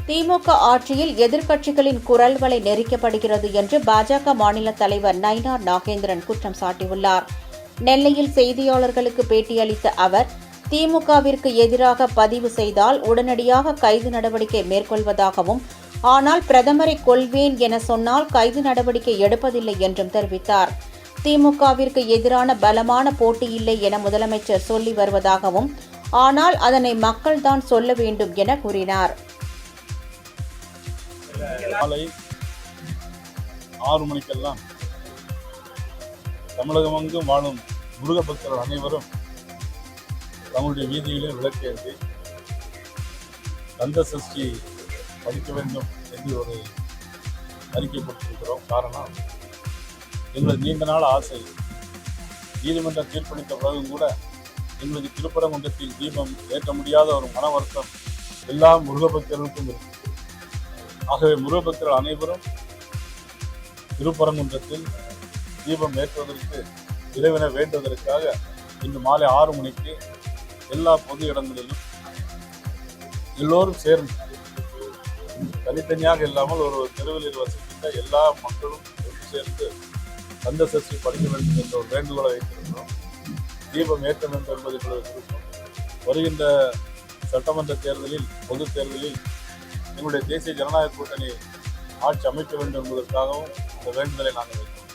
திமுக ஆட்சியில் எதிர்க்கட்சிகளின் குரல்களை நெரிக்கப்படுகிறது என்று பாஜக மாநில தலைவர் நயினார் நாகேந்திரன் குற்றம் சாட்டியுள்ளார். நெல்லையில் செய்தியாளர்களுக்கு பேட்டியளித்த அவர், திமுகவிற்கு எதிராக பதிவு செய்தால் உடனடியாக கைது நடவடிக்கை மேற்கொள்வதாகவும், ஆனால் பிரதமரை கொல்வேன் என சொன்னால் கைது நடவடிக்கை எடுப்பதில்லை என்றும் தெரிவித்தார். திமுகவிற்கு எதிரான பலமான போட்டி இல்லை என முதலமைச்சர் சொல்லி வருவதாகவும், ஆனால் அதனை மக்கள்தான் சொல்ல வேண்டும் என கூறினார். காலை 6 மணிக்கெல்லாம் தமிழகமெங்கும் வாழும் முருக பக்தர்கள் அனைவரும் தங்களுடைய வீதியிலே விளக்கேற்றி கந்த சஷ்டி படிக்க வேண்டும் என்று ஒரு அறிக்கை கொடுத்திருக்கிறோம். காரணம், எங்களது நீண்ட நாள் ஆசை. நீதிமன்ற தீர்ப்பளித்த பிறகும் கூட எங்களுக்கு திருப்பரங்குன்றத்தில் தீபம் ஏற்ற முடியாத ஒரு மன வருத்தம் எல்லா முருக பக்தர்களுக்கும் இருக்கு. ஆகவே முருகபக்தர்கள் அனைவரும் திருப்பரங்குன்றத்தில் தீபம் ஏற்றுவதற்கு இறைவனை வேண்டுவதற்காக இன்று மாலை 6 மணிக்கு எல்லா பொது இடங்களிலும் எல்லோரும் சேர்ந்து, தனித்தனியாக இல்லாமல் ஒரு தெருவில் வசிக்கின்ற எல்லா மக்களும் ஒன்று சேர்ந்து கந்த சஷ்டி படிக்க வேண்டும் என்ற ஒரு வேண்டுகோளை வைத்திருக்கிறோம். தீபம் ஏற்ற வேண்டும் என்பதை விருப்பம். வருகின்ற சட்டமன்ற தேர்தலில், பொது தேர்தலில் எங்களுடைய தேசிய ஜனநாயக கூட்டணி ஆட்சி அமைக்க வேண்டும் என்பதற்காகவும் இந்த வேண்டுதலை நாங்கள் வைக்கிறோம்.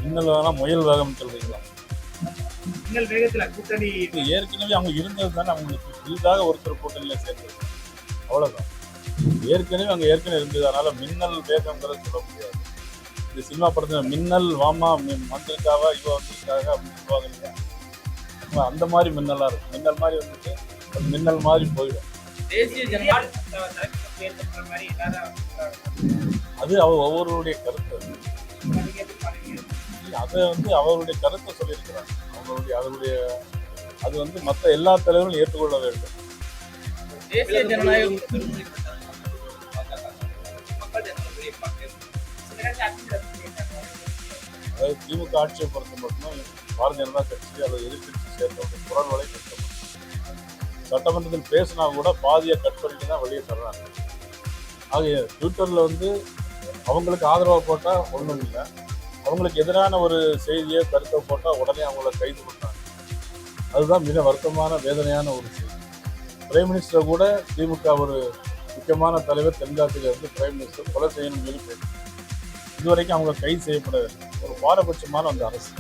மின்னல் வேணா முயல் வேகம் சொல்றீங்களா? கூட்டணி ஏற்கனவே அவங்க இருந்தது தானே, அவங்களுக்கு புதிதாக ஒருத்தர் கூட்டணியில சேர்ந்தது, அவ்வளவுதான். ஏற்கனவே இருந்தது. அதனால மின்னல் வேகம்ங்கிறத சொல்ல முடியாது. இந்த சினிமா படத்துல மின்னல் வாமா வந்திருக்காவா இவ வந்திருக்காங்க அப்படின்னு சொல்லுவாங்க இல்லையா, அந்த மாதிரி மின்னலா இருக்கும். மின்னல் மாதிரி வந்துட்டு மின்னல் மாதிரி போயிடும். அது ஒவ்வொருடைய கருத்து. அதை அவருடைய கருத்தை சொல்லியிருக்கிறாங்க. அவருடைய அது மற்ற எல்லா தலைவர்களும் ஏற்றுக்கொள்ள வேண்டும். அதாவது திமுக ஆட்சியை பொறுத்த மட்டும் பாரதிய ஜனதா கட்சி அல்லது எதிர்கட்சி சேர்ந்தவங்க குரல் வலை நிறுத்தப்படும். சட்டமன்றத்தில் பேசினா கூட பாதியை கட் பண்ணிட்டு தான் வெளியே தர்றாங்க. ஆகிய ட்விட்டர்ல அவங்களுக்கு ஆதரவாக போட்டால் ஒன்றும் இல்லை, அவங்களுக்கு எதிரான ஒரு செய்தியை கருத்தை போட்டால் உடனே அவங்கள கைது பண்ணுறாங்க. அதுதான் மிக வருத்தமான வேதனையான ஒரு செய்தி. பிரைம் மினிஸ்டர் கூட திமுக ஒரு முக்கியமான தலைவர் தென்காசியிலிருந்து பிரைம் மினிஸ்டர் கொலை செய்யணும்னு சொல்லி பேசு. இதுவரைக்கும் அவங்க கைது செய்யப்படவில்லை. ஒரு பாரபட்சமான அந்த அரசு.